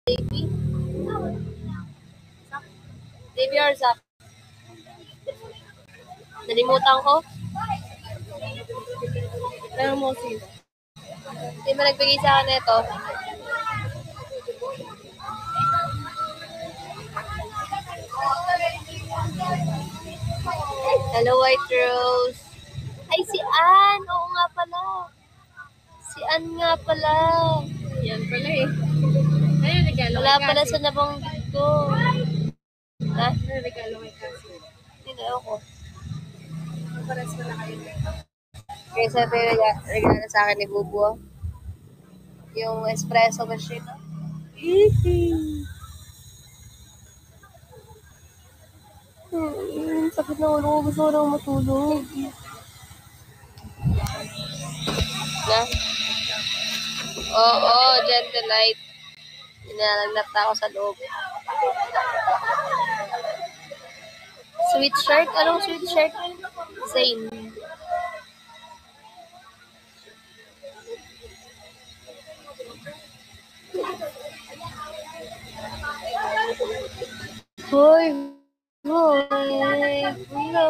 Davey? Davey or Zach? Nalimutan ko? Pero mo sino? Hindi ba nagbigay sa akin ito? Hello, White Rose. Ay, si Ann! Oo nga pala. Si Ann nga pala. Yan pala eh. Ayun, regalo Wala kay pala Cassie. sa nabanggit ko. Ha? Ayun, regalo kay Cassie. Hindi ako. Pares ko na kayo. Kaya sabi regalo sa akin ni Bubu. ah. Yung espresso machine. Sakit na ulo ko. Gusto ko lang matulog. Na? Oo, gentle light. Inalagnat na ako sa loob. Sweet shirt? Anong sweet shirt? Same. Hoy! Hoy! Hello!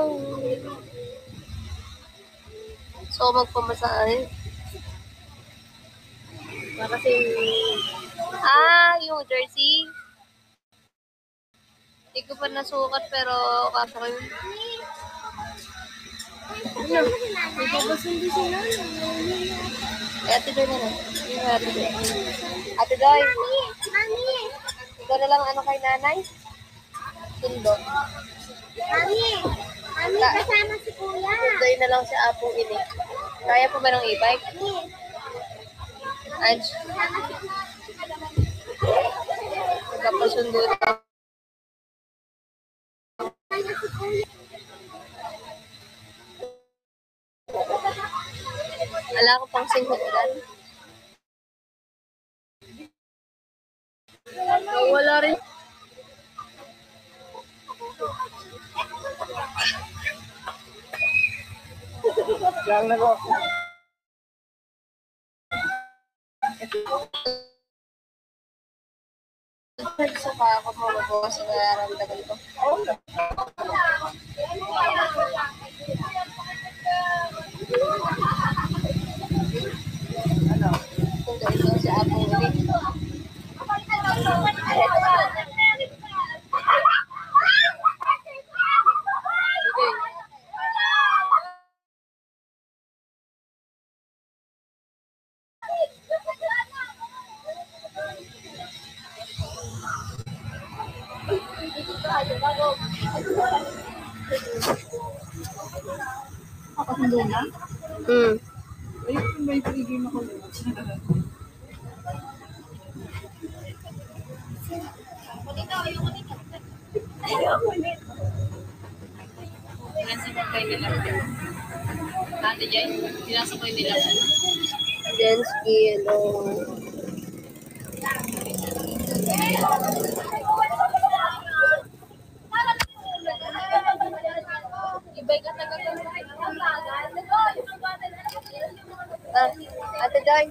So, magpamasahe. Kasi Yung jersey. Hindi ko pa nasukat pero kasha ko yun. magpapasundo sila. Ate Joy na lang. Ate Joy. Mami! Ikaw na lang ano kay nanay? Sundo. Mami! Mami, kasama si Kuya. Sundoy na lang si Apong ini. Kaya po ba ng e-bike? Ange. Magkapasundo na. Wala ko pang singhutan. Wala rin. Lang na ko. Saka ako mababawas sa nararamdaman ko. Kung ganito si Apong ini. Nakasundo na? Ayun, may pagiging ako. Pinasok ko nila. Ate Jay, pinasok ko nila. Densky, hello. Ibay ka tagal Ate Joy.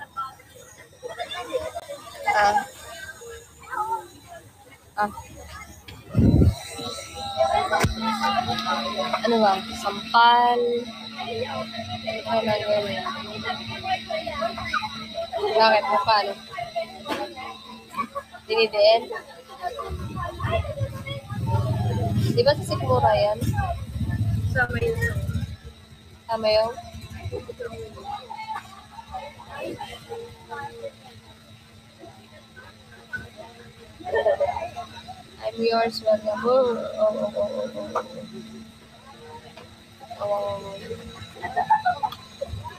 Ano ba? Sampal. Ano na yun? Bakit mo paano? Dinidiin? Di ba sa Sikmura yan? Sama yun. Tama yun? I'm yours, welcome.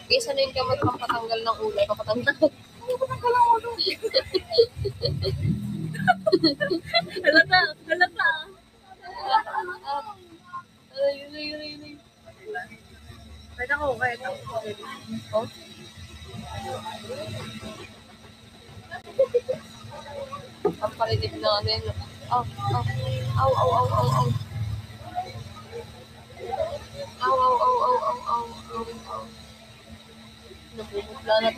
Kaysa na yung gamot pampatanggal ng ulo, papatanggal. Halata. Ay. Pwede ako, kahit ako. Oh? Ang parinig na ano yun. Aw. Nabubugla na.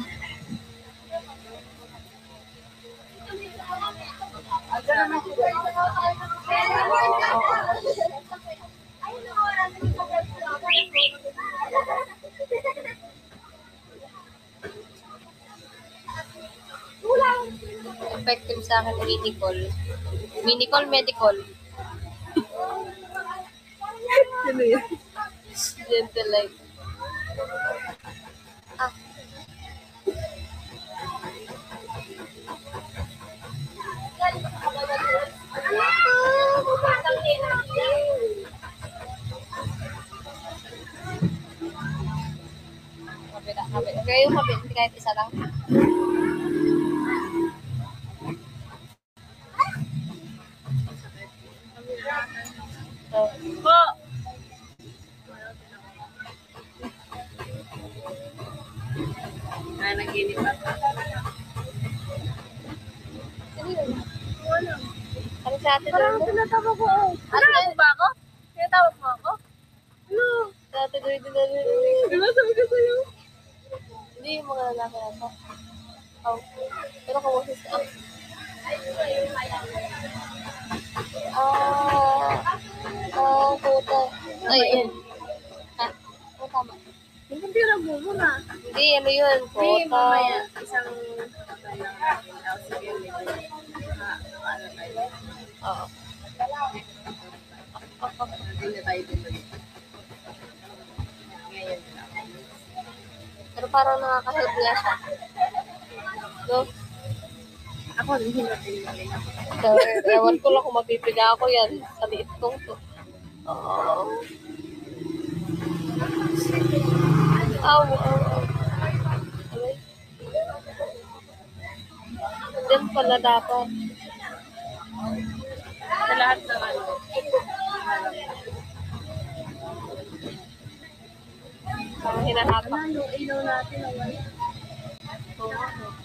Effective sa akin, Minicol. Minicol Medical. Ano yun? Gentle life. Ah. Kabit. Kaya yung kabit, hindi kahit isa lang. Po! Naginip ako. Ano sa atin? Parang tinatawag ko. Ano ba ako? Tinatawag mo ako? Ano? Sa atin doon din. Di ba sabi ko sa'yo? Hindi yung mga lalaki na to. Oh. Pero kawasis ka. Puta. Ay, yun. Ha? Ano tama? Yung kumpira mo muna. Hindi, ano yun? Hindi, Puta. mamaya. Isang... Sige, ano tayo? Oo. Hindi na tayo tuloy. Ngayon lang. Pero parang nakaka-help nga siya. No? Ako, hindi na tinimali ako. So, ewan ko lang kung mapipiga ako yan sa liit kong to. Oo. Aw. Aray. Diyan pala dapat. Sa lahat ng ano. Parang hinahatak. Ano, ilaw natin ang wala. Oo.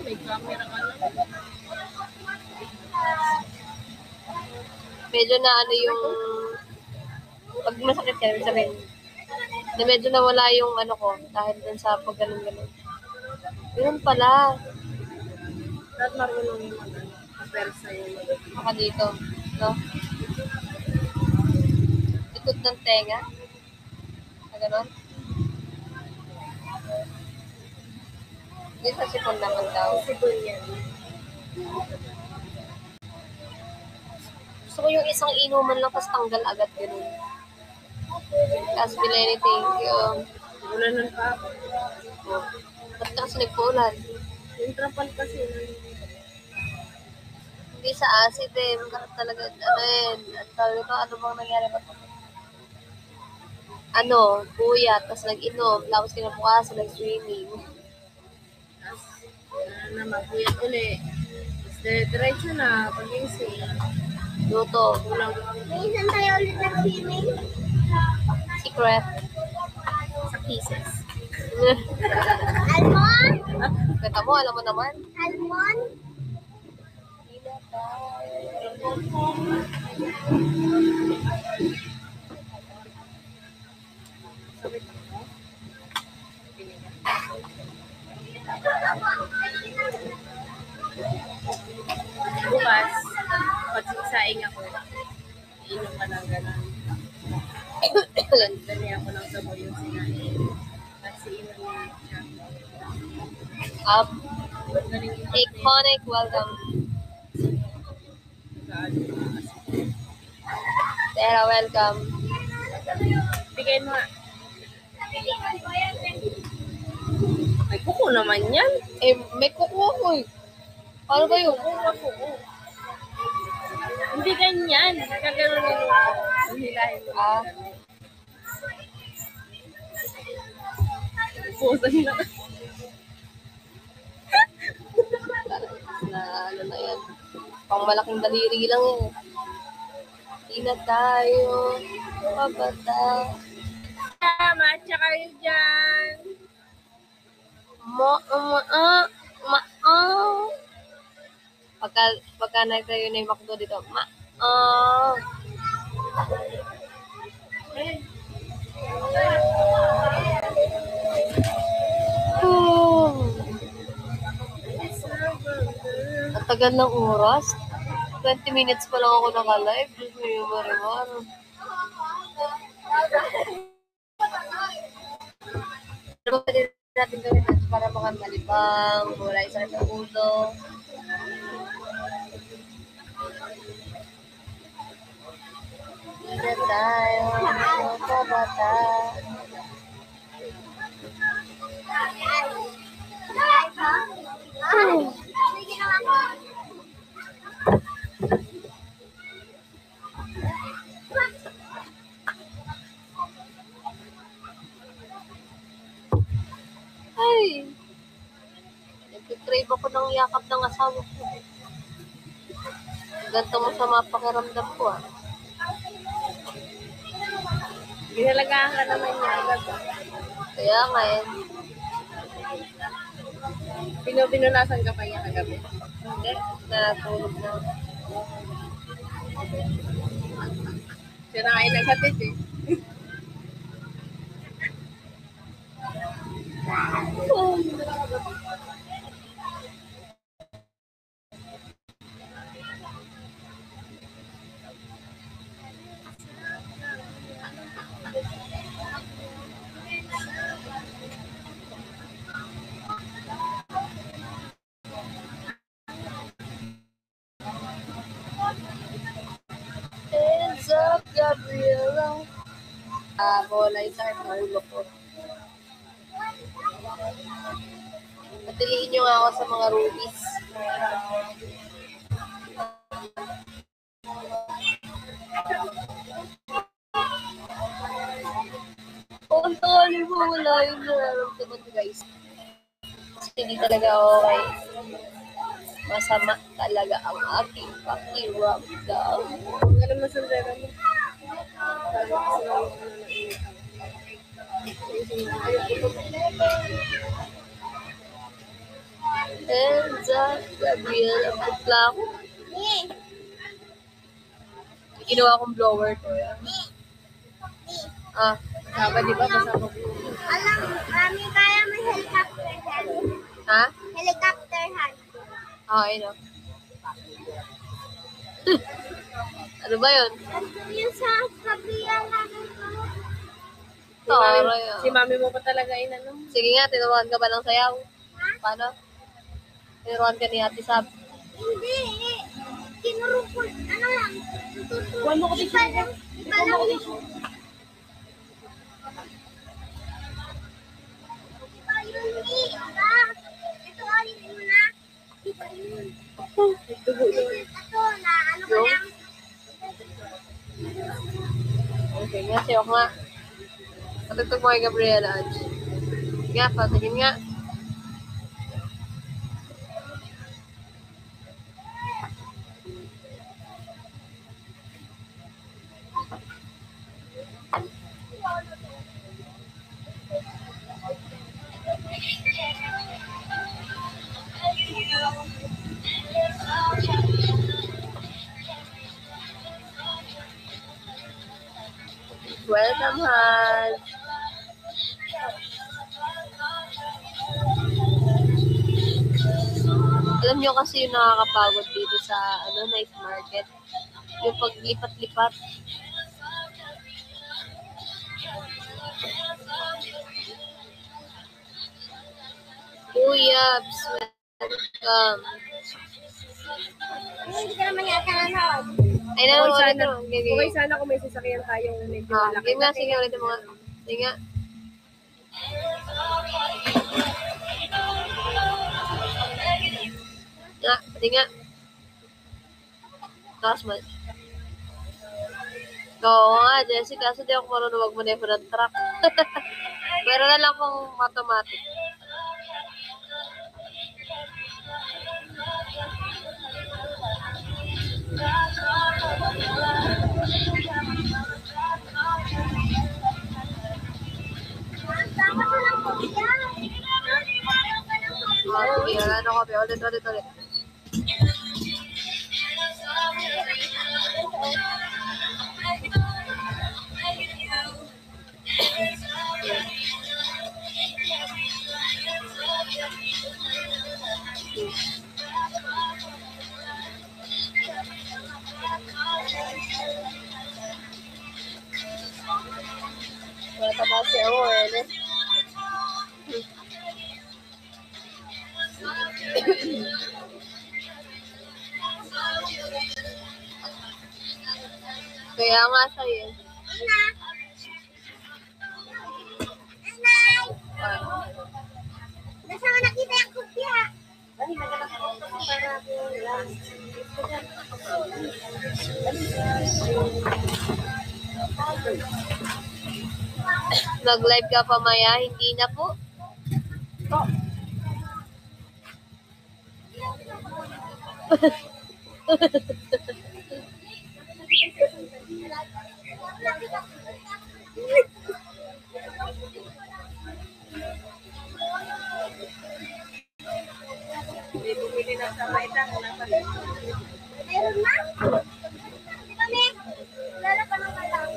May camera ka lang. Medyo na ano yung pag masakit ka, sabihin na medyo nawala yung ano ko dahil dun sa pag ganun-ganun. Yun pala. Dapat marunong yung persa yung Baka dito. No? Likod ng tenga. Na ganun. Hindi sa sipon naman daw. sipon yan. Gusto ko yung isang inuman lang tapos tanggal agad ganun. Tapos Bileni, thank you. Wala nang pa ako. Ba't ka kasi nagpulan? Yung trapal kasi. Hindi sa acid eh. Magkaroon talaga, ano eh. At sabi ko, ano bang nangyari ba? Ano, buyat, tapos nag-inom, tapos kinabukasan, nag-swimming. Na mapuyat uli. Diretso na. Pag-ising. Luto. Kulang. Minsan tayo ulit nag-swimming. Secret. Sa pieces. Almon? Kita mo, alam mo naman. Almon? Bukas, pag saing ako, iinom ka ng gano'n. Dali ako ng sabaw yung sinain. Kasi inom siya. Up. Galing Iconic, welcome. Tera, welcome. Bigay mo nga. Ay, kuko naman yan. Eh, may kukuha ko eh. Paano ba yun? Hindi ganyan. Kagano'n yung hilahin mo. Ah. Pusan na. Na ano na yan. Pang malaking daliri lang yan. Hindi na tayo mabata. Pagka nagtayo na yung McDo dito, Ang tagal ng oras. 20 minutes pa lang ako naka-live. Diyos mo yung marimar. Ano ba din natin gawin para makamalibang, wala yung sakit ng ulo. Hindi na tayo mga bata. Ay! Nag-crave ako ng yakap ng asawa ko. Ganito mo sa mapakiramdam ko ah. Ginalagaan ka naman niya agad. Kaya nga eh. Pinunasan ka pa niya kagabi. Hindi, natulog na. Siya na kayo naghatid eh. Hands up, Gabriela. Wala yung sakit ng ulo ko. Patiliin nyo nga ako sa mga rubies. Kung tali mo, wala yung nararamdaman ko guys. Kasi hindi talaga okay. Masama talaga ang aking pakiramdam. Ganun mo sundera mo. Sabi ko sa mga Hands up, Gabriela. Putla ako. Ginawa kong blower to. Saba, di ba? Masama ko. Alam, kami kaya may helicopter hand. Ha? Helicopter hand. Okay, no. Ano ba yun? Yung sa kabiyan namin ko. Taray Si mami mo pa talaga inano. Sige nga, tinuruan ka ba ng sayaw? Paano? Tinuruan ka ni Ate Sab. Hindi. Tinuro ko. Ano lang? Buwan mo ko Iba lang. Iba lang. Iba yun eh. Iba. Ito alin mo na. Iba yun. Dugo yun. Ito na ano ko Yung? lang. Okay nga, sayaw nga. Patugtog mo kay Gabriela, Ange. Nga, patigin nga. Welcome, Hans. Alam nyo kasi yung nakakapagod dito sa night market. Yung paglipat-lipat. Uyabs, welcome. Hindi ka naman yata nanood. Ay, nanonood Okay, ito. Okay, sana kung may sasakyan tayong medyo malaki. Game nga, sige ulit mga. Sige nga. Nga, pati nga. Taas man. Oo nga, Jessica. Kasi di ako marunong magmaneho ng truck. Pero na lang kung automatic. Tama ko lang po siya. Yan, ano ko, ulit. Mataba si Owen. Kaya nga sa'yo. Nanay! Nasa nga nakita yung kopya. Nag-live ka pa, Maya? Hindi na po. May bumili ng samaitang. Meron na? Kami, lalo pa naman lang.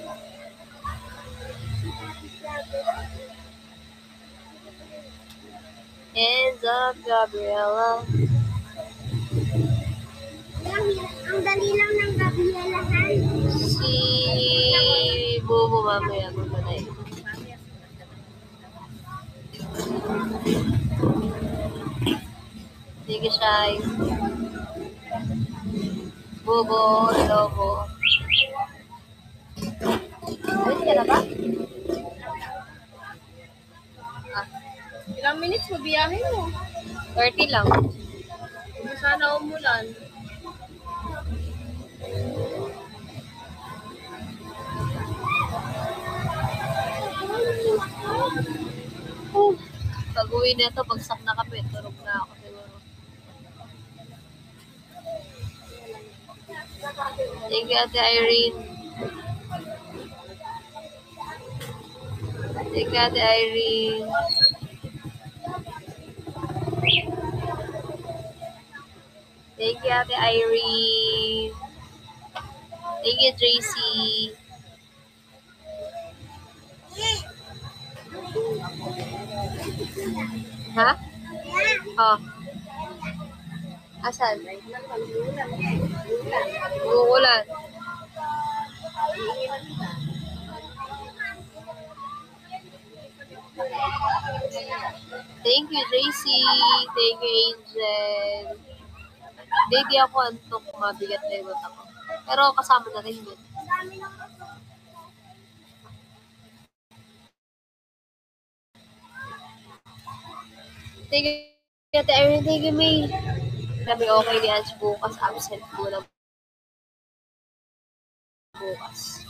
Hands up, Gabriella. Ang dali lang ng Gabrielahan. Si Bubu mamaya mamatay. Sige, Shai. Bubu, Lobo. Ayun ka na ba? Ilang minutes mo biyahe mo? 30 lang. Hindi sana umulan. Pag uwi na ito, bagsak na kami. Turog na ako siguro. Thank you, Ate Irene. Thank you, Ate Irene. Thank you, Ate Irene. Thank you, Tracy. Ha? Oh. Asan? Uulan. Thank you, Tracy. Thank you, Angel. Hindi ako antok. Mabigat na yung ako. Pero kasama na rin yun. Thank you, Ate Irene. Thank you, May. Sabi, okay ni Ange bukas. Absent po na bukas.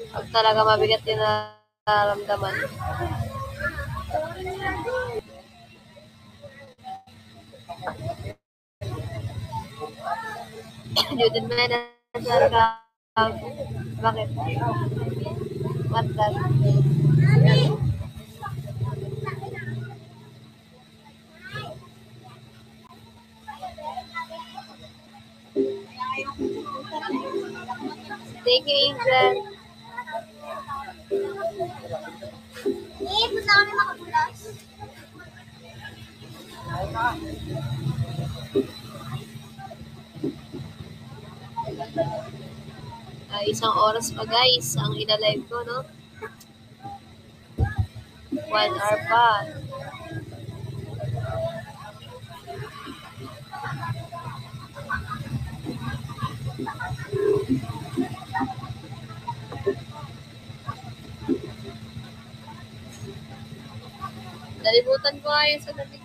Pag talaga mabigat yung nararamdaman. Judith Manager ka. Bakit? What that? Thank you, Angel. Punta kami makabulas. Isang oras pa, guys, ang ina-live ko, no? 1 hour pa. Nalimutan ko nga yun sa lamig.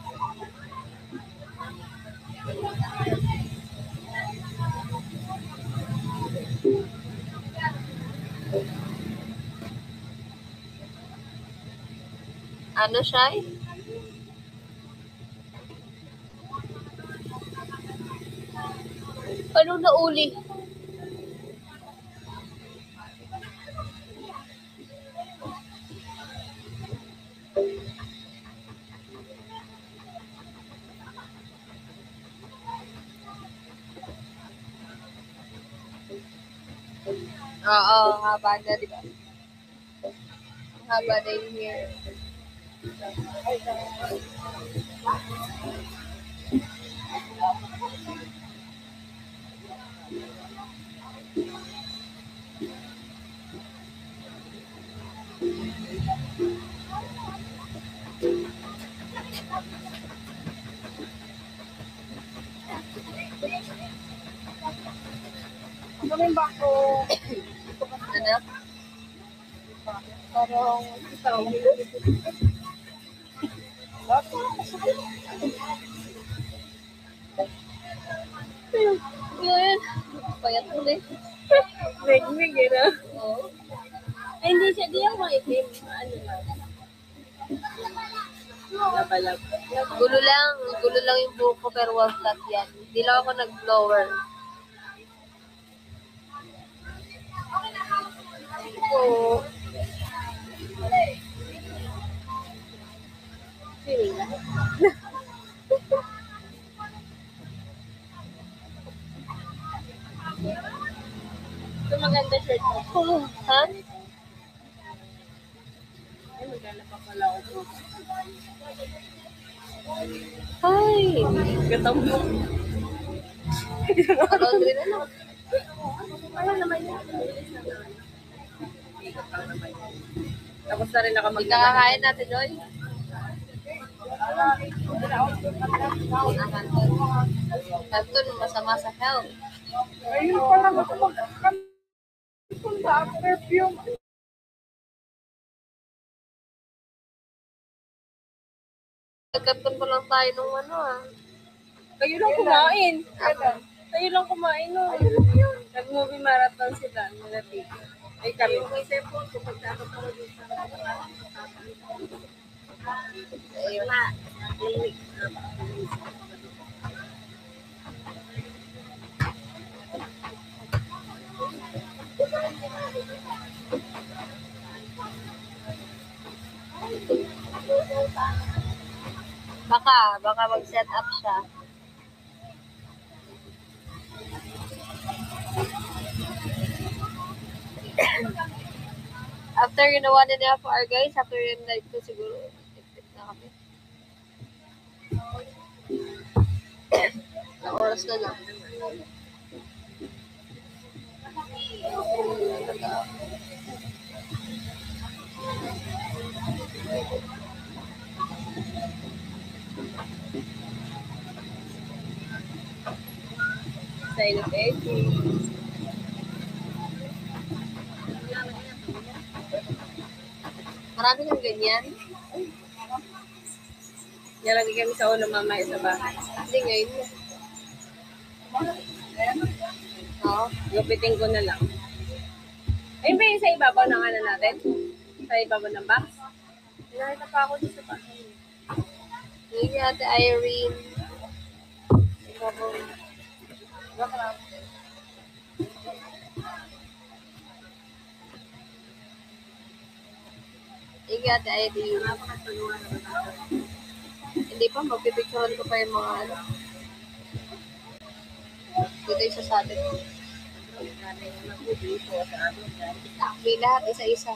Ano siya eh? Paano nauli? Oo, haba na, di ba? Haba na yung hair. Ano yung bako? Ano? Parang, yun. Payat mo eh. Megmeg, eh, no? Oo. Ay, hindi siya, di yung maitim. Ano lang. Labalab. Gulo lang yung buhok ko pero one flat yan. Hindi lang ako nag-blower. Oo. Feeling na. Ito maganda shirt mo. Ha? Ay, maganda pa pala ako. Ay! Gatang mo. Laundry na lang. Ano naman yun? Tapos na rin ako Hindi ka kakain natin, Joy. Kanton, masama sa health. Ayun pala, punta ang perfume. Nagkanton pa lang tayo nung ano ah. Kayo lang kumain. Kayo lang kumain no. Nag-movie marathon sila. Nalatig. Ay kami. Ayun. Baka mag-set up siya. After yun na 1.5 hour guys, after yung night ko siguro, tip na kami. Na oras na lang. Sign of aging. Marami ng ganyan. Nalagay kami sa ulo mamaya sa bahay. Hindi ngayon. Oo. Gupitin ko na lang. Ayun ba yung sa ibabaw ng ano natin? Sa ibabaw ng box? Nakita pa ako dito sa bahay. Yung kay Ate Irene. Yung kay Ate Irene. Hindi pa, magpipicturean ko pa yung mga ano. Dito isa sa atin. Hindi lahat, isa-isa.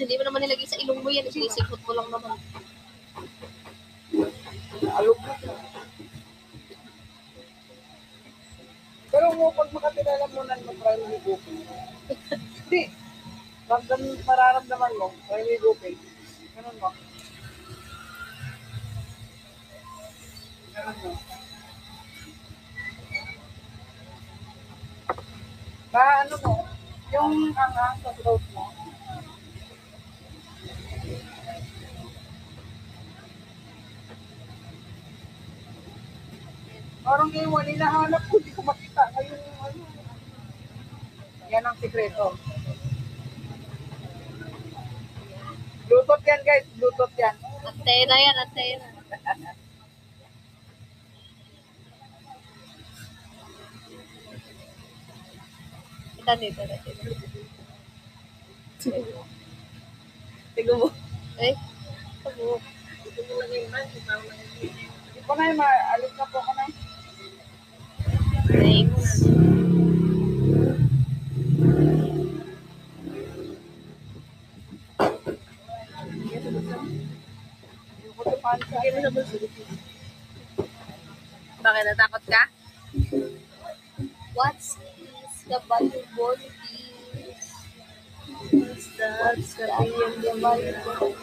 Hindi mo naman nilagay sa ilong mo yan. Sinisikot mo lang naman. Pero mo, pag makakilala mo na ng primary grouping, hindi. Ramdam, mararamdaman mo, primary grouping. Ganun mo. Ganun mo. Ano mo, yung angang sa throat mo, parang ngayon wala hinahanap ko, hindi ko makita. Ngayon yung ano. Yan ang sikreto. Bluetooth yan guys, Bluetooth yan. Antena yan, antena. Kita dito. Tigo mo. Ay, ako. Hindi po na, maalis na po ko na. Thanks. Yung ko tupan sa Sige mo sa bulso. Bakit natakot ka? What is the volleyball is? What's that? What's the volleyball?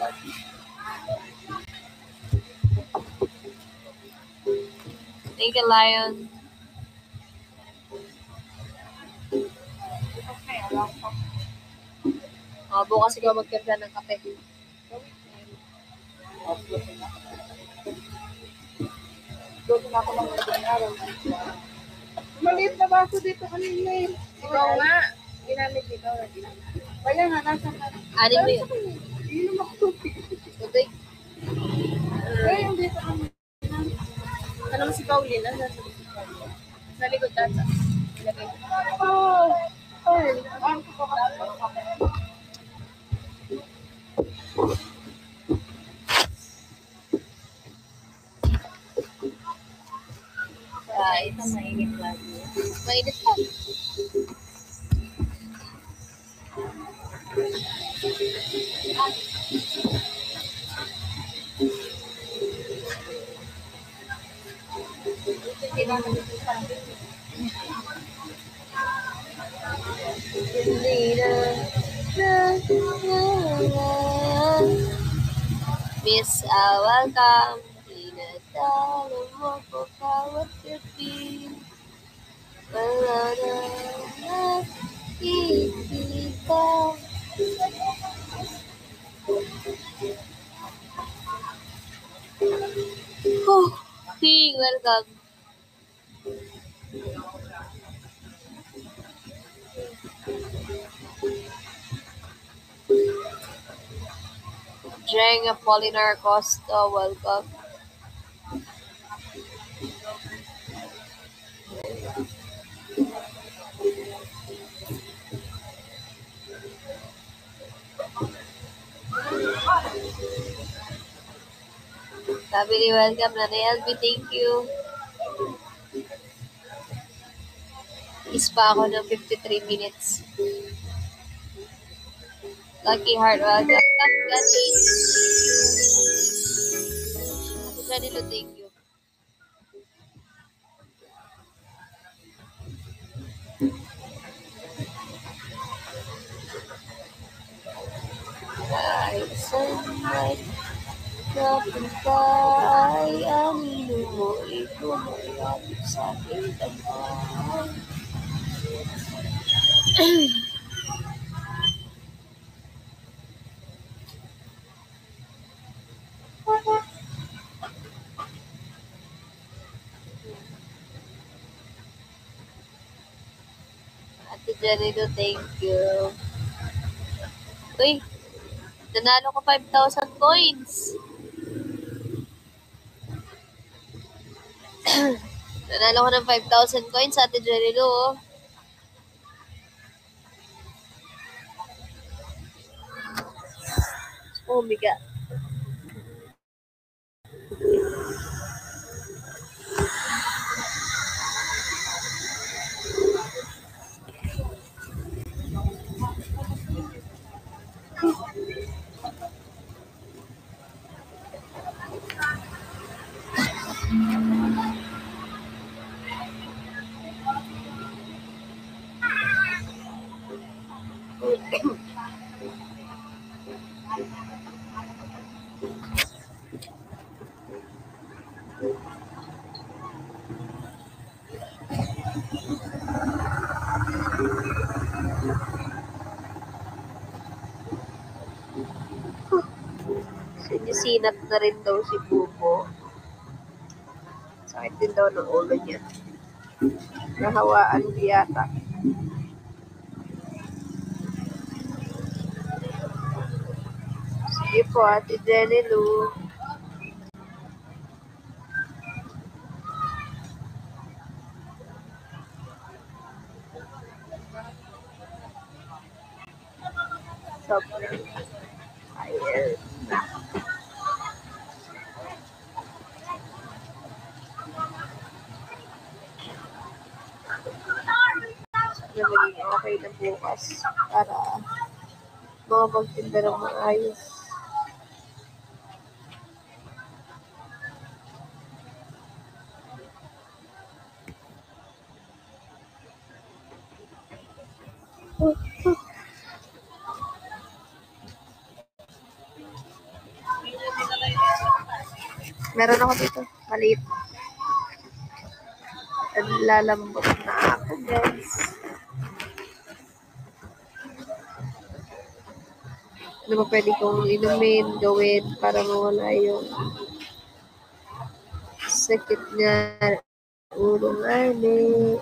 Thank you, Lion. Bukas ikaw magtimpla ng kape. doon na ako ng madaling araw. Maliit na baso dito kanina eh. Ikaw nga. Ginamit ikaw. Kaya nga, nasa na. Anin mo yun? Iinom ako tubig. Tubig. Kaya yung dito kami. Ano mo si Pauline? Ano nasa sa likod tata? Ilagay ko. Oh, ay, ang ko pa. Guys. Mainit lagi. Mainit pa. Miss welcome. Tinatalo mo ko bawat gabi. Wala na nakikita. Welcome. Jeng Apolinar Costa, welcome. Sabi ni welcome na LB, thank you. Is pa ako ng 53 minutes. Lucky Heart, welcome. Lucky. Janilo, thank you. Ay, sunlight. Kapag ka ay amino mo, ikaw mayabig sa aking damay. Ate Janino, thank you. Uy, nanalo ko 5,000 coins. Nanalo ko ng 5,000 coins, Ate Janino. Oh my God. Sinisinat na rin daw si Bubo. Sakit din daw ng ulo niya. Nahawaan yata. Sige po, Ate Jenny Lou. So, Na maging okay na bukas para makapagtinda ng maayos. Meron ako dito, maliit. Lalambot na ako, guys. Ano ba pwede kong inumin, gawin para mawala yung sakit niya ulong ani.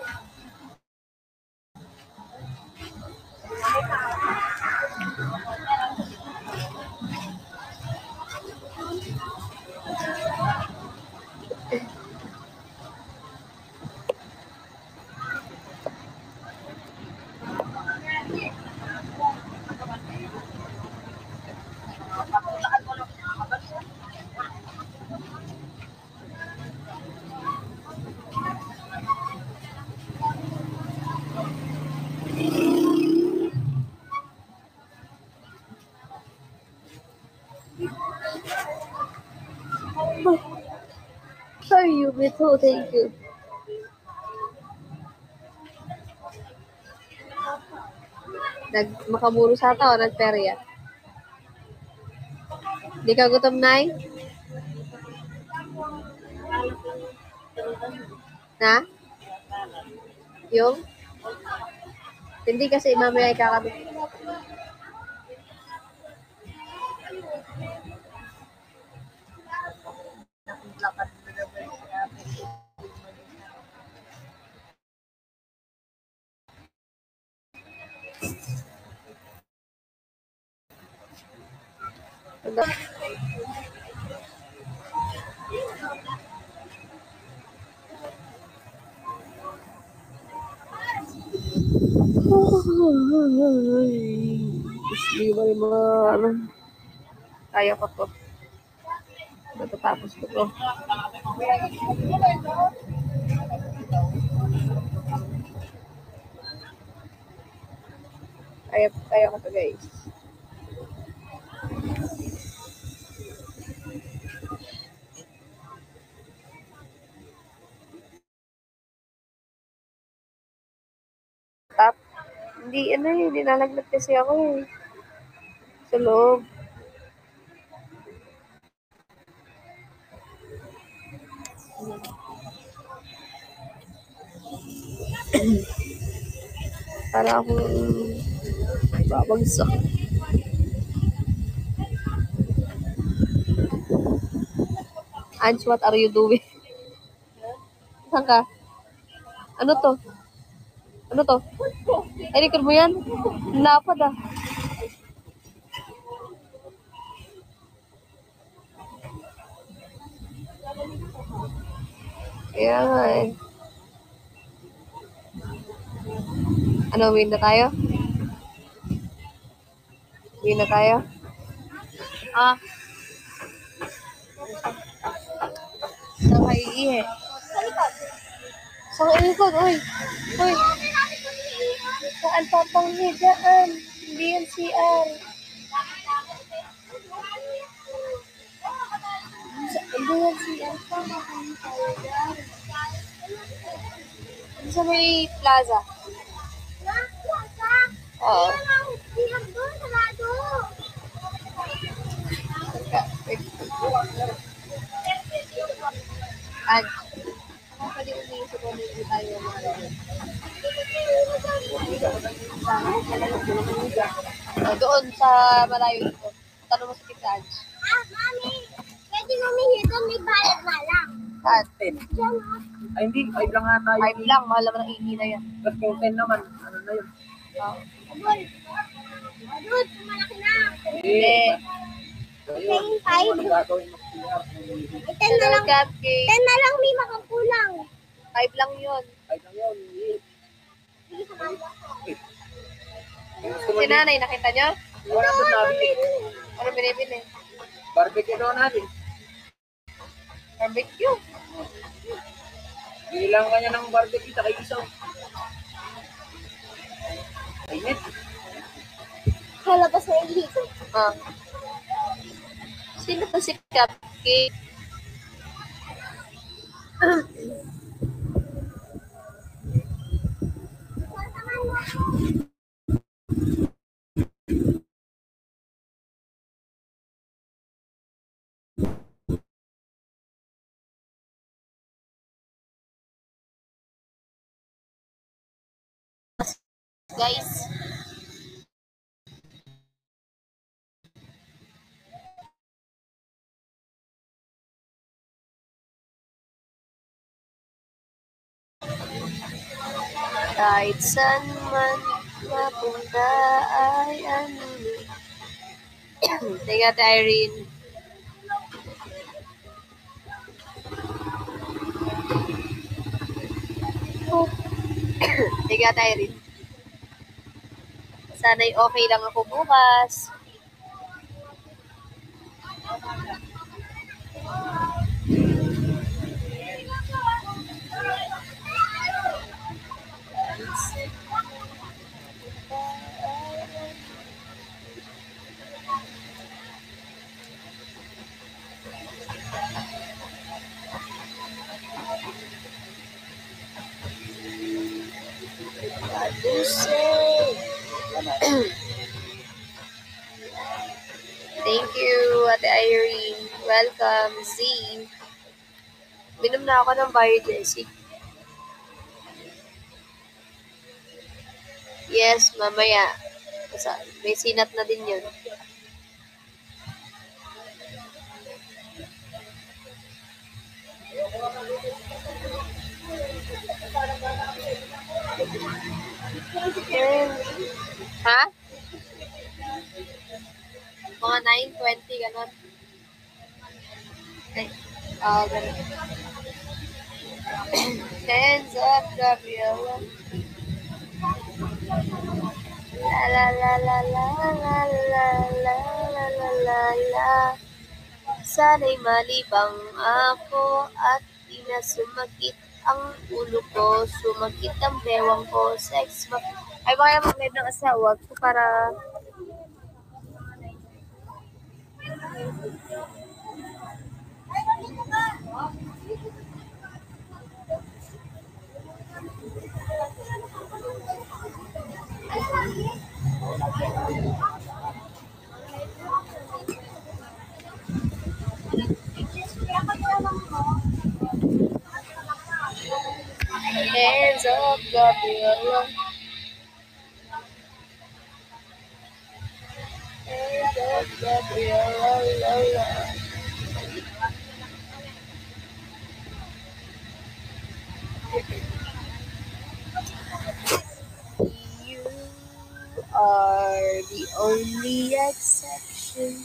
Sorry, you Beto, thank you. Makamuro sa ata o nagperya? Di ka gutom, Nay? Na? Yung? Hindi kasi mamaya ikakabit. Hindi ba yung mga ano? Kaya ko to. Matatapos ko to. Kaya ko to, guys. Tap. Hindi nalaglag kasi ako eh. Sa loob. Para akong babagsak. Ange, what are you doing? Saan ka? Ano to? Ano to? Ay, record mo yan? Lapad ah. Kaya nga eh. Ano, win na tayo? Win na tayo? Ah. Saan kayo iihe? Saan ikot? Uy. Uy. Saan papang higaan? Hindi yan CR. Hindi yan CR pa. Sa may plaza. Oo. Ano pwede umiisip kung hindi tayo doon sa malayo dito. Tanong mo sa Tita Ange. Mami, pwede humingi doon, may bayad na lang. Saan? 10. Diyan, Ay, hindi. 5 lang ata yun. 5 lang. Mahal naman ang ihi na yan. Tapos kung 10 naman, ano na yun? Adol. Adol, malaki na. Hindi. Ayun. Paying 5. Ano gagawin mo? 10 na lang. Cupcake. 10 na lang, may makakulang. 5 lang yun. 5 lang yun. Sige, sa kanila. Gusto mo Si nanay, nakita niyo? Wala sa sabi. Ano binibili? Barbecue daw natin. Barbecue. Bilang kanya ng barbecue sa isaw. Init. Kalabas na yung hito. Ah. Sino to si Cupcake? Guys. Kahit saan man mapunta ay aminin. Teka, Irene. Teka, Irene. Sana'y okay lang ako bukas. What you say? Thank you, Ate Irene. Welcome, Z. Minom na ako ng Biogesic. Yes, mamaya. May sinat na din yun. Ha? Mga 9:20, gano'n. Ay, gano'n. Hands up, Gabriela. La la la la la la la la la la la la. Sana'y malibang ako at di na sumakit ang ulo ko, sumakit ang bewang ko, sex ma... Ay, baka mag-live ng asawa ko para... Hands up, Gabriela. Hands up, Gabriela. La, la. You are the only exception.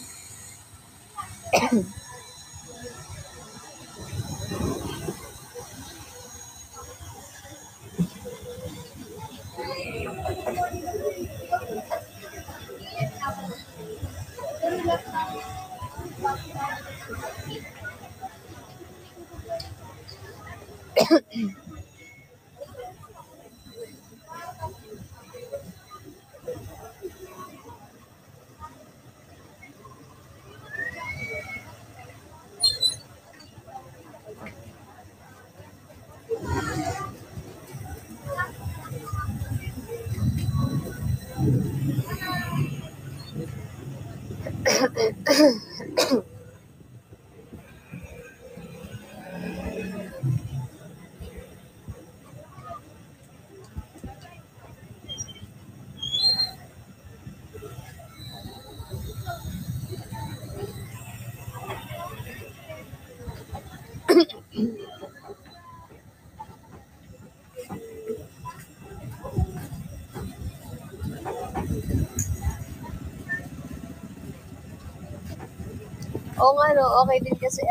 Oo nga, no? Okay din kasi,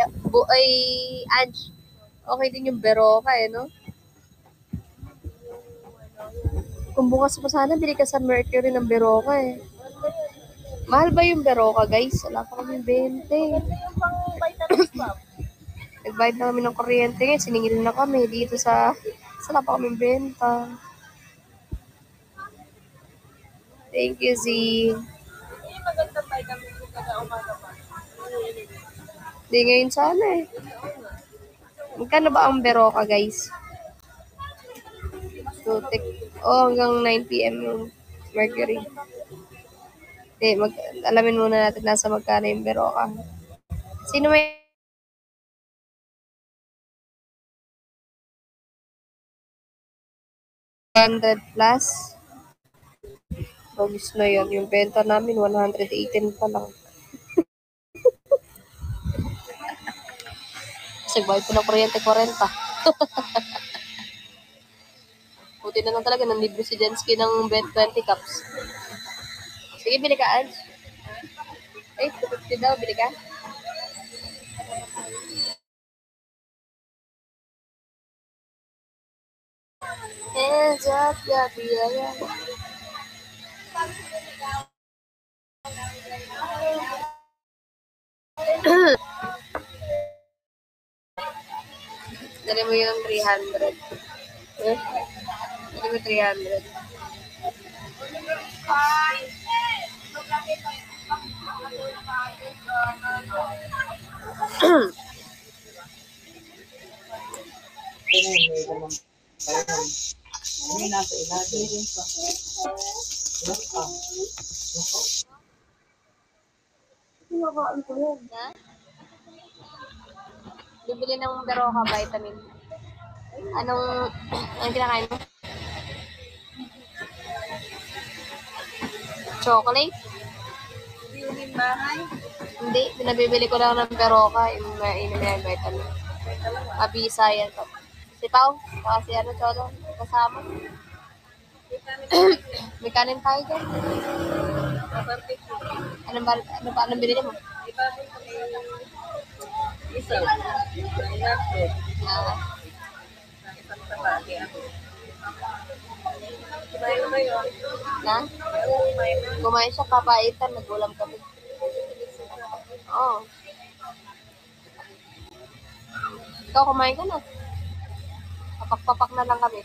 Ange, okay din yung Beroka, no? Kung bukas pa sana, bili ka sa Mercury ng Beroka, Mahal ba yung Berocca, guys? Wala pa kami 20. Yung pang vitamins pa. Nagbayad na kami ng kuryente ngayon. Siningil na kami dito sa... Wala pa kami benta. Thank you, Z. Yung magandang vitamins yung kada umaga pa. Hindi ngayon sana eh. Magkano ba ang Berocca, guys? Tutik. Oh, hanggang 9 p.m. yung Mercury. Alamin muna natin nasa magkano yung Berocca. Sino may 100 plus? Bagis na yun. Yung benta namin, 118 pa lang. Kasi bayad ko ng kuryente 40. Buti na lang talaga, nanlibre si Jensky ng 20 cups. Sige, bili ka, Ange. Ay, 250 daw, bili ka. Hands up, Gabriela. Dali mo yung 300. Eh? Dali mo 300. Hindi nasa ilalim. Ha? Bibili ng Berocca vitamin. Anong kinakain mo? Chocolate? Yung bahay. Hindi, pinabibili ko lang ng Berocca, yung mainom yan, vitamin. Abisa yan to. Si Pao, kasi ano, Cholo, kasama. May kanin tayo dyan. Anong binili mo? Isa. Ah, Isang tabati ako. Kumain na yun. na? Kumain siya, papaitan, nagulam kami. Oo. Ikaw, kumain ka na. Papak-papak na lang kami.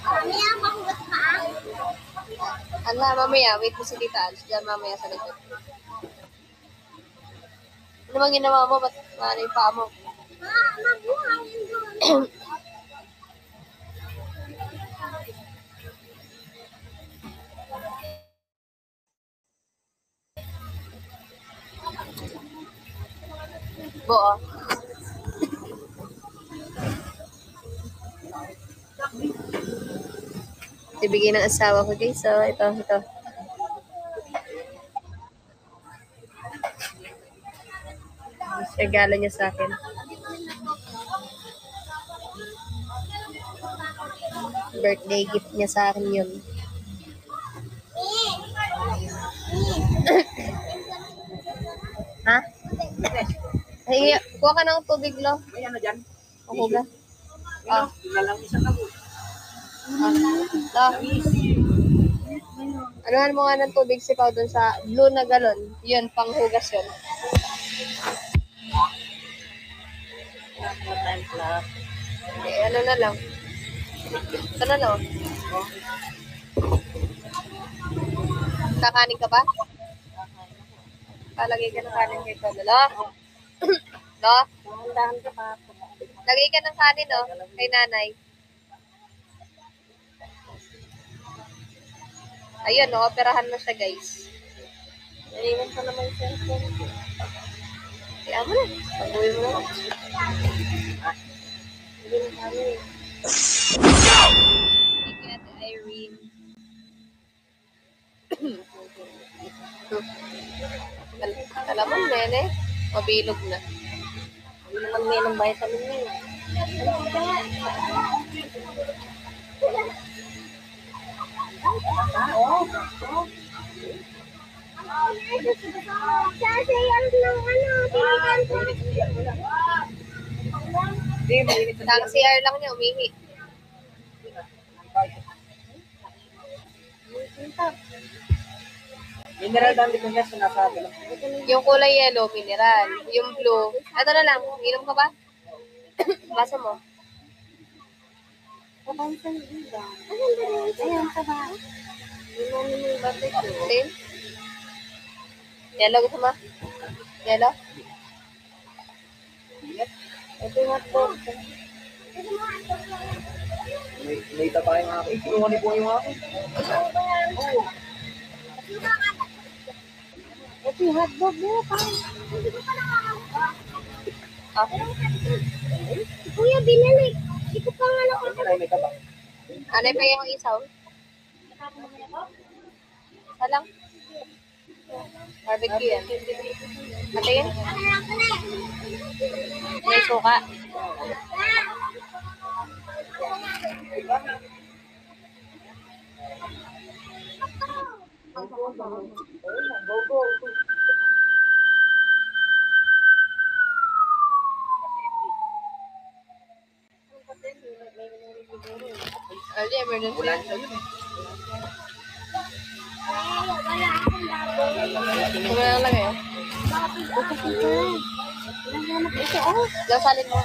Mamaya mahugot pa. Ala, mamaya, wait mo si Tita Alice. Diyan mamaya sa likod. Ano bang ginawa mo? Ba't ano yung paa mo? Mabuhay yun doon. Buo. Ibigay ng asawa ko, guys. So, ito. Regalo niya sa akin. Birthday gift niya sa akin yun. Ha? Ay, kuha ka ng tubig, lo. Ay, ano dyan? Ako ba? Ah. Lalang isang ako. Lo. Anuhan mo nga ng tubig si Pao dun sa blue na galon. Yun, panghugas yun. Ano na lang. Ito na lang. Kakanin ka ba? Palagay ka ng kanin kay Pao. Lo? Lo? Lagay ka ng kanin, oh, kay nanay. Ayun, no, operahan mo siya, guys. Naiwan pa naman yung cellphone. Kaya mo na. Pag-uwi mo na. Hindi na kami. Thank you, Ate Irene. Alam mo, nene, mabilog na. Hindi naman may ng vitamin na yun. Sasayang ng ano, tinigan ko. Hindi, mainit na Ang CR lang niya, umihi. Mineral dami ko siya sinasabi lang. Yung kulay yellow, mineral. Yung blue, ito na lang, inom ka ba? Basa mo. Ayan, sa ba? Same? Yellow gusto mo? Yellow? Ito yung hotdog. May taba yung akin. Tulungan ni po yung akin. Ito yung hotdog mo, hindi ko pa nakakanta. Okay. Kuya, binalik. Hindi ko pa nga nakakanta. May taba. Ano pa yung isaw? Isa lang. Barbecue yan. Ate yun? May suka. Ano emergency? Wala nila yun eh. Wala akong baboy. Ano lang lang yun? Ito, oh. Lasalin mo.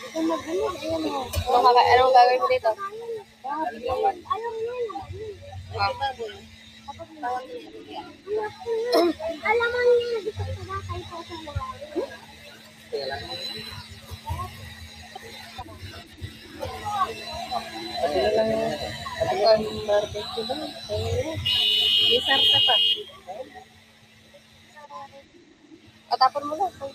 Ito mag-ano. Ayan, oh. Anong gagawin mo dito? Ayaw mo yun. Ah. Alam mo niya, dito sa bakay ko sa mga Barbecue ba? May sarsa pa. Patapon mo lang. Pag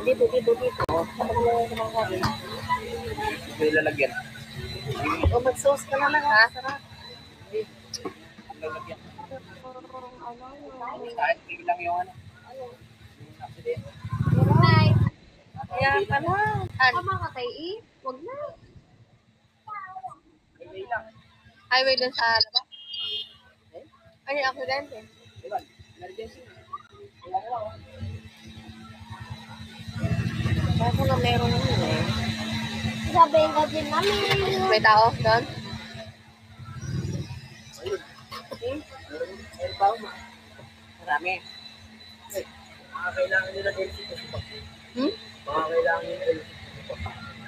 dito. Dito. May lalagyan. O mag-sauce ka na lang. Ha? Lalagyan. Kahit bilang yung ano. Hi. Kaya ka na. Tama ka kay E? Huwag na. Highway dun sa labas? Ano yung aksidente? Diba? Emergency. Kaso na meron yun eh. sabi nga din namin. May tao doon? Meron pa ako. Marami. Mga kailangan nila din dito. Hmm? Mga kailangan nila din dito.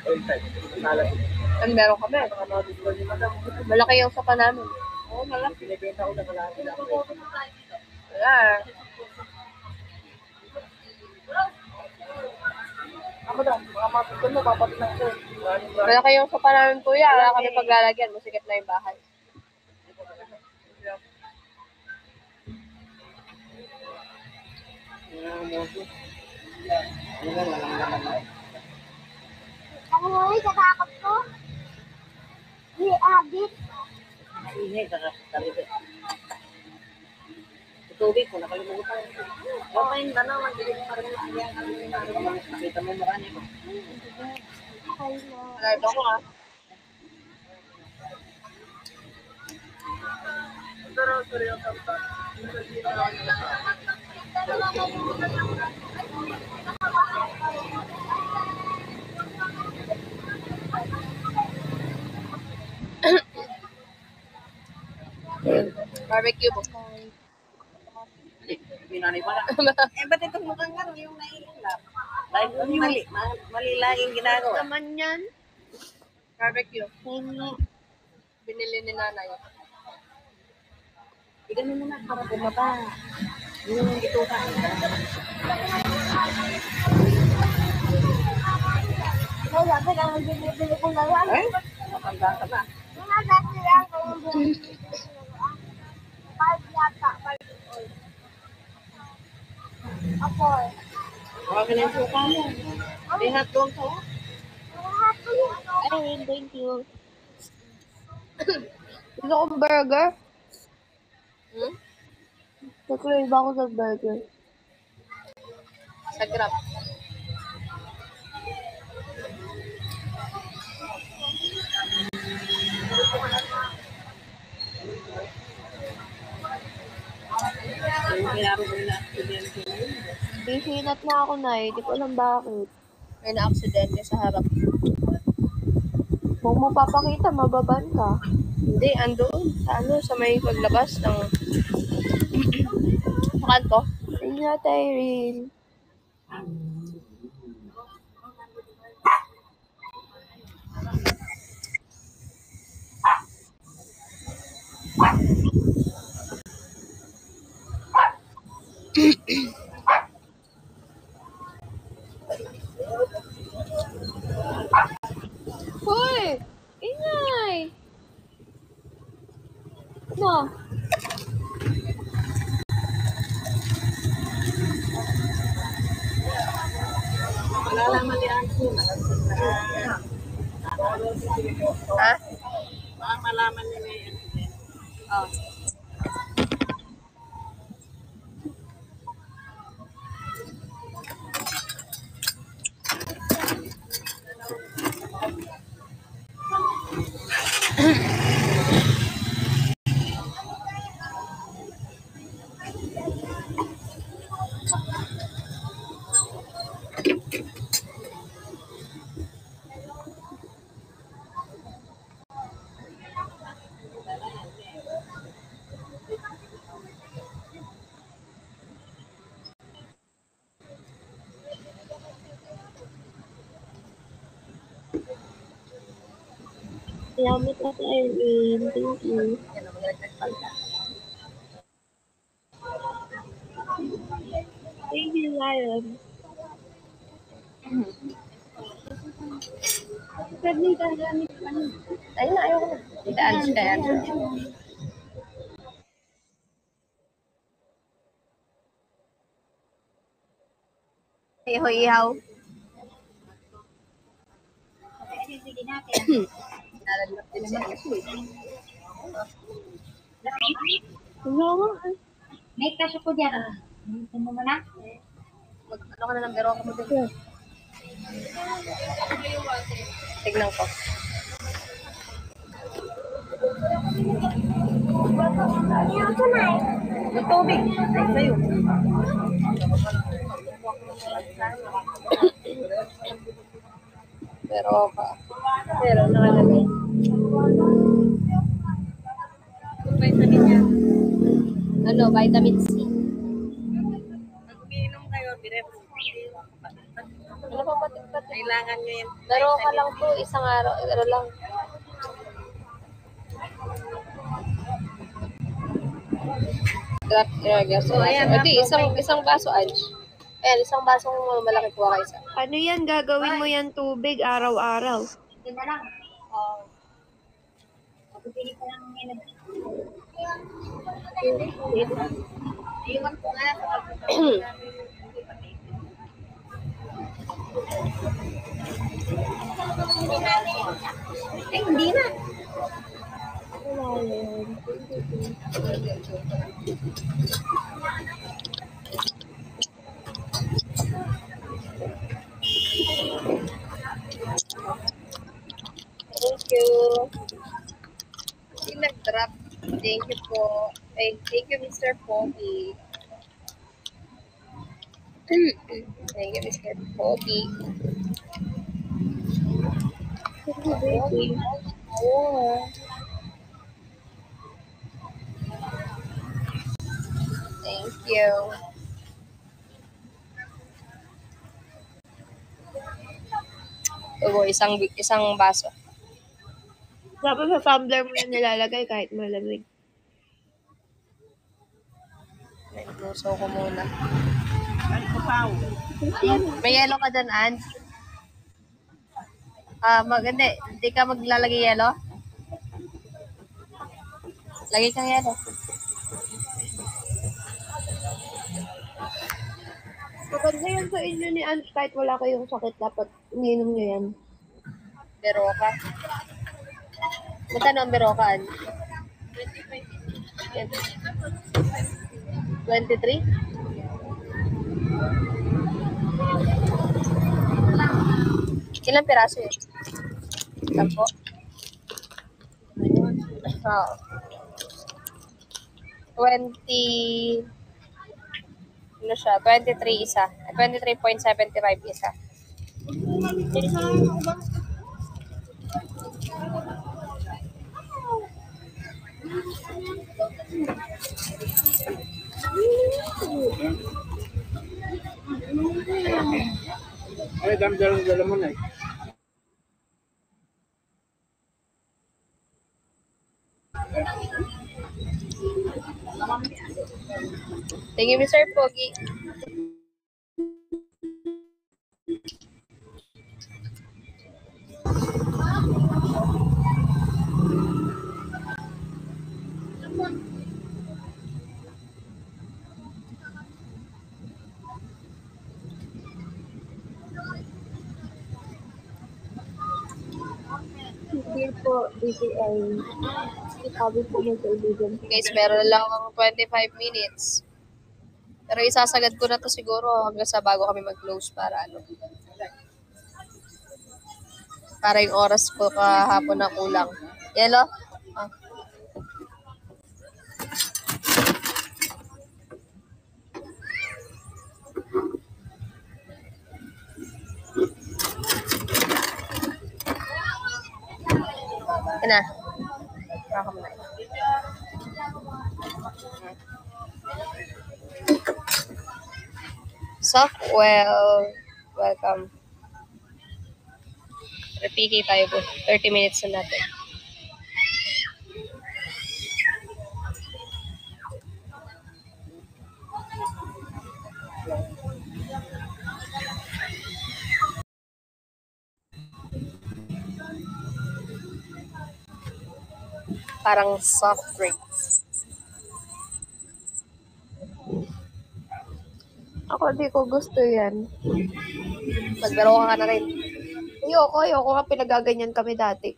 Oil type. Salat. Ano meron kami? Malaki yung sopa namin. Oo, malaki. Pinibenta ko na malaki lang. Wala. Ako daw, mga matutunan mo, papatin lang ko. Malaki yung sopa namin kuya. Wala kami paglalagyan. Masikip na yung bahay. Ako ay katakot ko. Di abit. Ingay, kakalito. Tubig ko, nakalimutan. Okay, ano, magiging parang nakita mo yung mukha niya ko. Ay mo. Live ako ha. Barbecue po. Pinanay pala. Ba't itong mukhang gano'n yung naiilap? Dahil mali lang yung ginagawa. Naman yan. Barbecue. Binili ni nanay. Iganon mo na para bumaba. Yung ito ka. Ay, sabi lang ang binibili ko laruan. Eh? Matanda ka na. Mga dati lang kung binibili ko laruan. 5 yata. 5 Ako. Huwag na yung suka mo. May hotdog ka. Ay, thank you. Gusto kong burger. Hmm? Nag-crave ako sa burger. Sa Grab. nangyari mo na aksidente na yun. Hihinat na ako na eh. Di ko alam bakit. May na-aksidente sa harap. Kung mo papakita, mababan ka. Hindi, andoon. Sa ano, sa may paglabas ng... sa kanto. Ayun nga, Tyrene. Hoy! Ingay! No. Malalaman ni Anso. Ha? Baka malaman niya na yun. Oh. Salamat at Irene. Thank you. Thank you, Lion. Ayun na, ayaw ko na. Daan siya yan. Ihaw-ihaw. Nalalap din siya. May kasya ko dyan. Gusto mo na? Ano ka na ng biro ka mo din? Tignan ko. Yung tubig. Ay, sa'yo. Pero ka. Pero nakalagay. Vitamin niya. Ano, vitamin C. Pag umiinom kayo, direct. Ano pa patik-patik? Kailangan nyo yan. Laro ka lang po, isang araw. Ano lang. So, ayan. Hindi, isang baso, Ange. Ayan, isang basong malaki po kayo isa. Ano yan? Gagawin mo yan tubig araw-araw. Ito na lang. Pagpili ko lang ng iwan ko nga sa Ay, hindi na. Thank you. Yung nag-drop. Thank you po. Thank you, Mr. Poppy. Thank you, Mr. Poppy. Oh. Thank you. Ito, isang baso. Dapat sa tumbler mo yan nilalagay kahit malamig. Luso ko muna. Ano ko pa? May yelo ka dyan, Ange? Maganda. Hindi ka maglalagay yelo? Lagay kang yelo. Maganda yan sa inyo ni Ange kahit wala kayong sakit. Dapat ininom nyo yan. Beroka. Magkano ang beroka, Ange? 23? Ilang piraso yun? 10? Oo. 20... Ano siya? 23 isa. 23.75 isa. Ay, dami-dala mo na eh. Thank you, Mr. Pogi. Hindi po, DTI. Sabi po mo sa kaibigan. Guys, meron na lang akong 25 minutes. Pero isasagad ko na to siguro hanggang sa bago kami mag-close para ano. Para yung oras ko kahapon na kulang. Yelo? Ah. Yan na. Welcome na. Softwell. Welcome. Repiki tayo po. 30 minutes na natin. Parang soft drinks. Ako di ko gusto yan. Maglaro ka na rin. Ayoko nga pinagaganyan kami dati.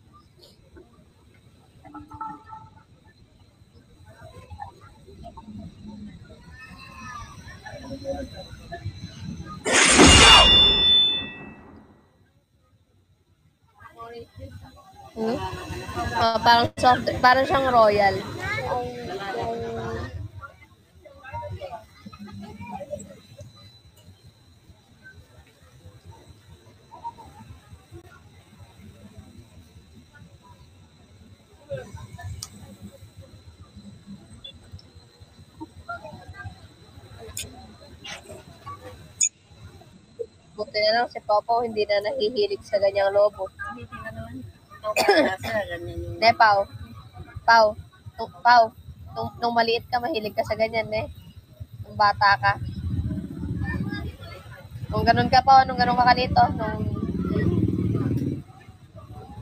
Parang soft, parang siyang royal. Buti na lang si Popo hindi na nahihilig sa ganyang lobo. Ne, Pao. Pao. Pao. Nung maliit ka, mahilig ka sa ganyan, ne? Nung bata ka. Nung ganun ka pa, nung ganun ka kalito, nung...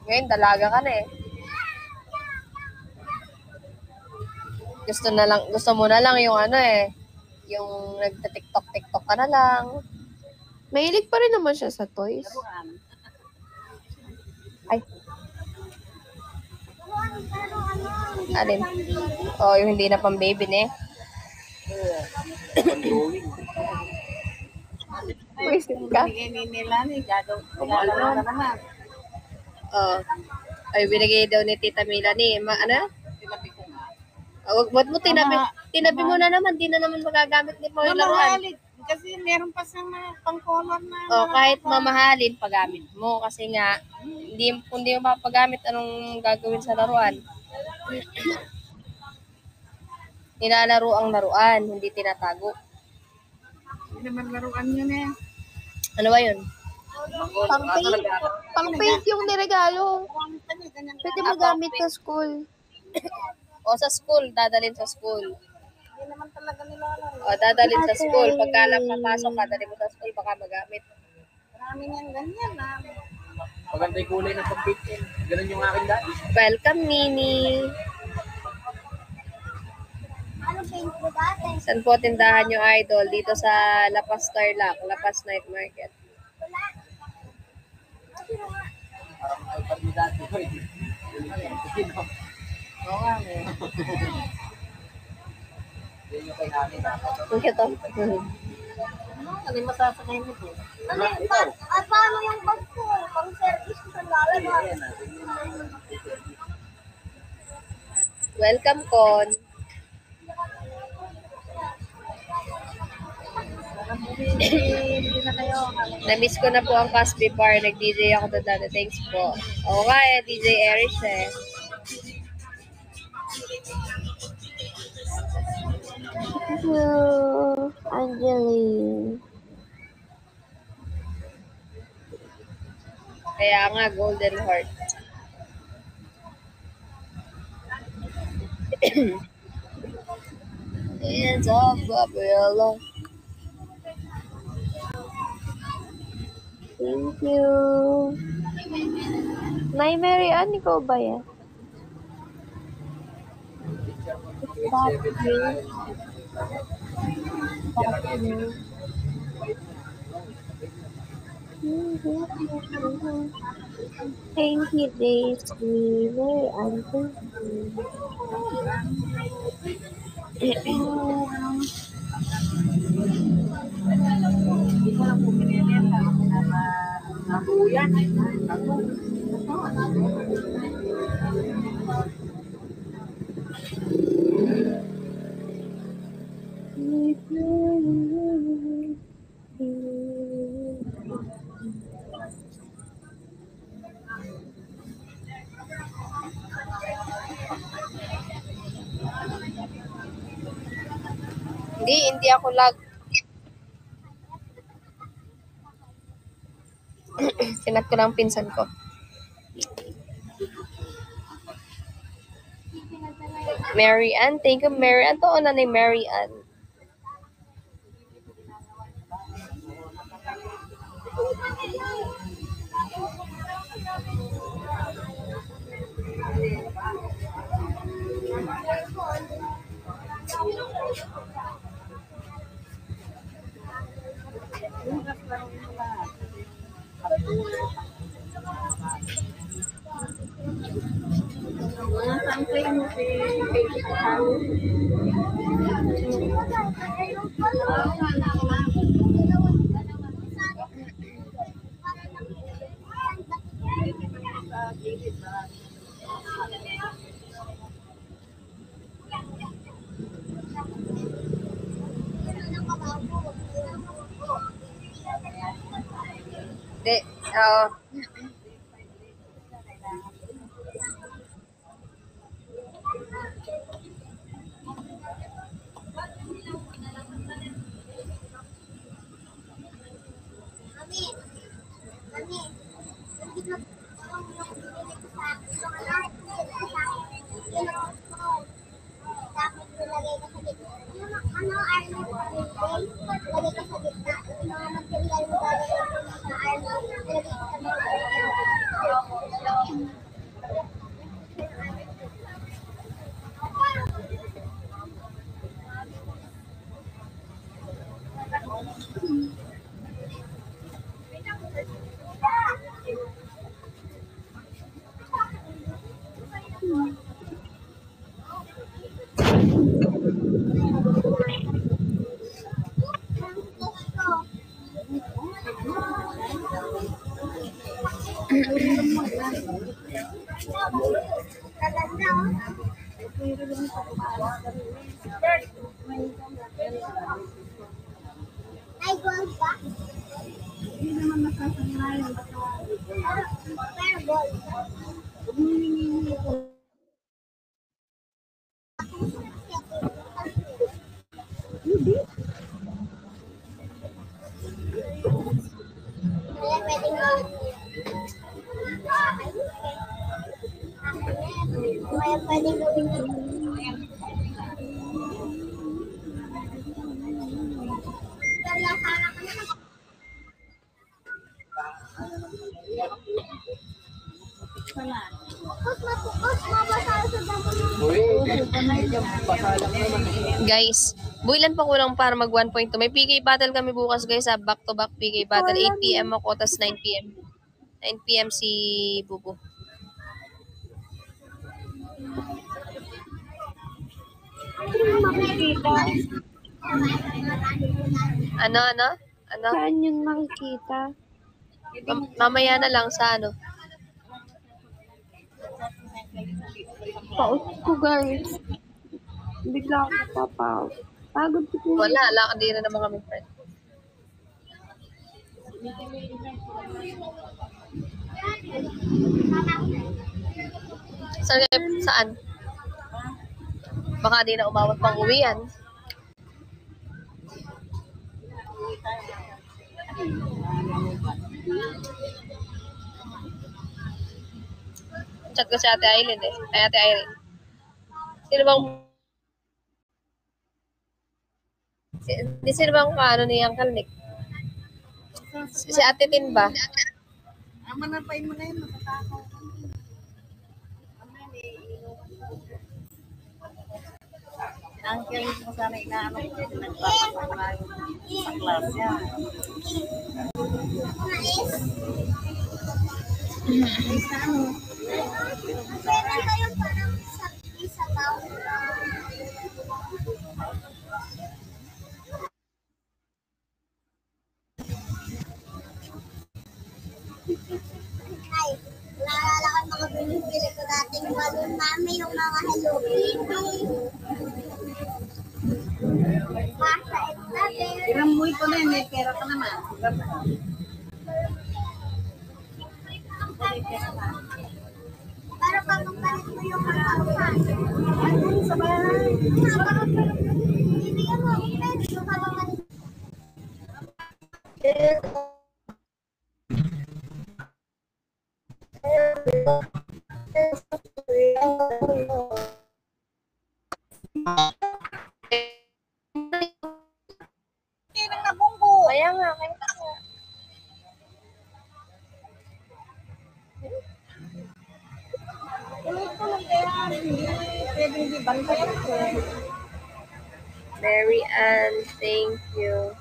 Ngayon, dalaga ka na eh. Gusto mo na lang yung ano eh. Yung nagta-tiktok ka na lang. Mahilig pa rin naman siya sa toys. Ay. Alin? Oh, yung hindi na pang baby, ne? Wisit ka? Oh. Ay, binigay daw ni Tita Melanie. Ano? Wag mo tinabi mo na naman. Di na naman magagamit ni Paul laruan. Kasi meron pa sa mga pang-color na... O, kahit mamahalin, paggamit mo. Kasi nga, kung di mo mapagamit, anong gagawin sa laruan? Nilalaro ang laruan, hindi tinatago. Hindi naman laruan yun eh. Ano ba yun? Pang-paint yung niregalo. Pwede magamit sa school. O, sa school, dadalhin sa school. Hindi naman talaga nilalaro. O, dadalhin sa school. Pagka lang papasok, dadalhin mo sa school, baka magamit. Marami niyan ganyan na. Maganda yung kulay ng pag-paint. Ganun yung akin dati. Welcome, Nini. Ano paint mo dati? Saan po tindahan yung idol? Dito sa La Paz Tarlac, La Paz Night Market. Parang iPad mo dati. Oo nga, eh. Yan yung kay namin. Ang cute to. Ano yung masasakay mo po? Ano yung bag? At paano yung bag ko? Pang service ko sa lalabas. Welcome, Con. Hindi na kayo. Na-miss ko na po ang Caspi Bar. Nag-DJ ako doon dati. Thanks po. Oo nga eh, DJ Erish eh. Thank you, Angeline. Kaya nga, Golden Heart. Hands off, Gabriela. Thank you. Nay Mary Ann, ikaw ba yan? Thank you, Daisy. Mary Ann, thank you. Hindi ako lag. Sinat ko lang pinsan ko. Mary Ann, thank you, Mary Ann. To na ni Mary Ann. Hindi, Ay, gold ba? Hindi naman masasanayan. Pero gold. Kaya pwedeng gold. Kaya pwedeng gawin gold. Kaya sana ka naman. guys, builan pa kulang para mag 1.2. May PK battle kami bukas guys, back to back PK battle. 8 PM ako, tas 9 PM. 9 PM si Bubu. Makikita. Ano? Saan yun makikita? Mamaya na lang sa ano. Paus ko, guys. Bigla ako napapaw. Pagod ko. Wala, lakad din na naman kami friend. Saan? Baka di na umabot pang uwi yan. Chat ko si Ate Aileen eh. Ay, Ate Irene. Sino bang... Sino bang kaano ni Uncle Nick? Si Ate Tin ba? Manapain mo na yun, matatakaw. Ang kiling mo sana inaano ko, nagpapasakla sa class yan. Pwede kayo parang isa tao. Ay, naalala ko mga binibili ko dating balon namin yung mga Hello Kitty. Basta ito. Iramoy ko na yun, may pera ka naman. Pero pag magpalit mo yung mga upan. Ay, sa bahay. Bibigyan mo ang pen, yung halaman. Kinang nabunggo. Kaya nga, kaya nga. Ito lang kaya, hindi pwedeng di bantayan ko. Mary Ann, thank you.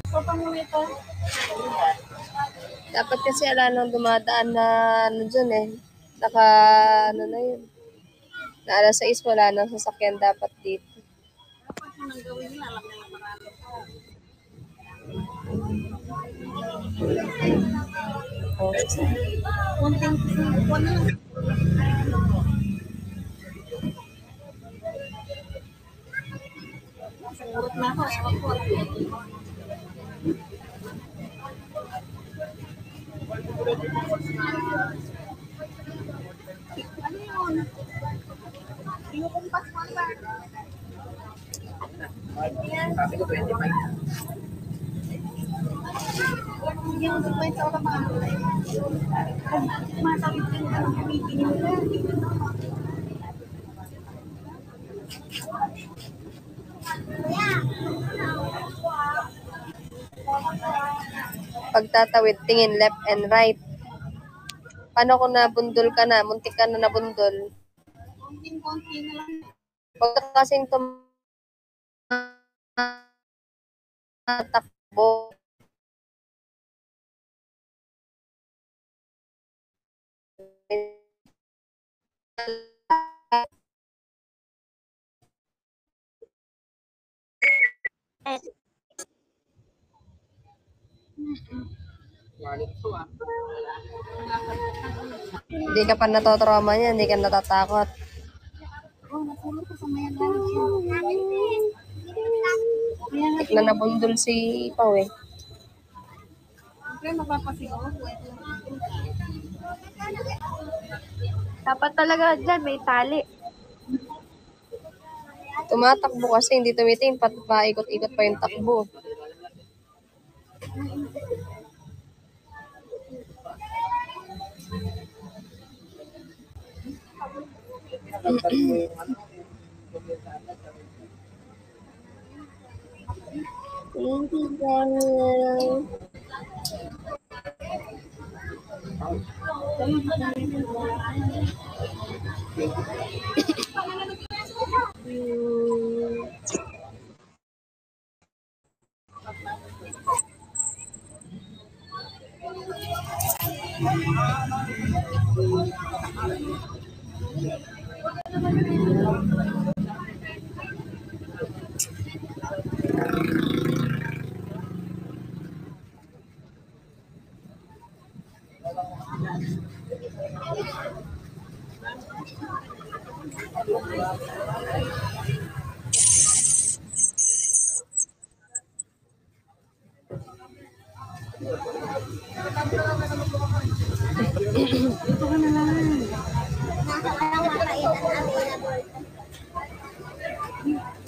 So, mo ito. Dapat kasi ala nang dumadaan na ano dyan eh. Ano na yun. Na alas 6 wala nang sasakyan dapat dito. Dapat mo nang gawin nila, alam nila marami ko. Kunting kuwan na lang. Sigurot na ako, ewan ko. Ano yun? Inukumpas mo ba? Sabi ko 25. Yung 50 ako mga masakit yung anong pumipili nila. Pagtatawid, tingin left and right. Paano kung nabundol ka na? Muntik ka na nabundol. Konting-konti na lang. Huwag ka kasing tumatakbo. Walit to ah. Hindi ka pa natotrauma niya, hindi ka natatakot. Oh, nasulot ko sa mayan lang siya. Kaya nga, Na nabundol si Pao eh. siyempre mapapasigaw ko. Dapat talaga dyan, may tali. Tumatakbo kasi, hindi tumitingin, paikot-ikot pa yung takbo. Thank you, Daniel.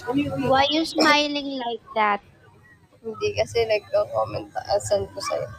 Why you smiling like that? Hindi kasi nagko-comment asan ko sa'yo.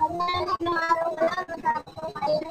Pag ng araw na lang, masarap po kayo.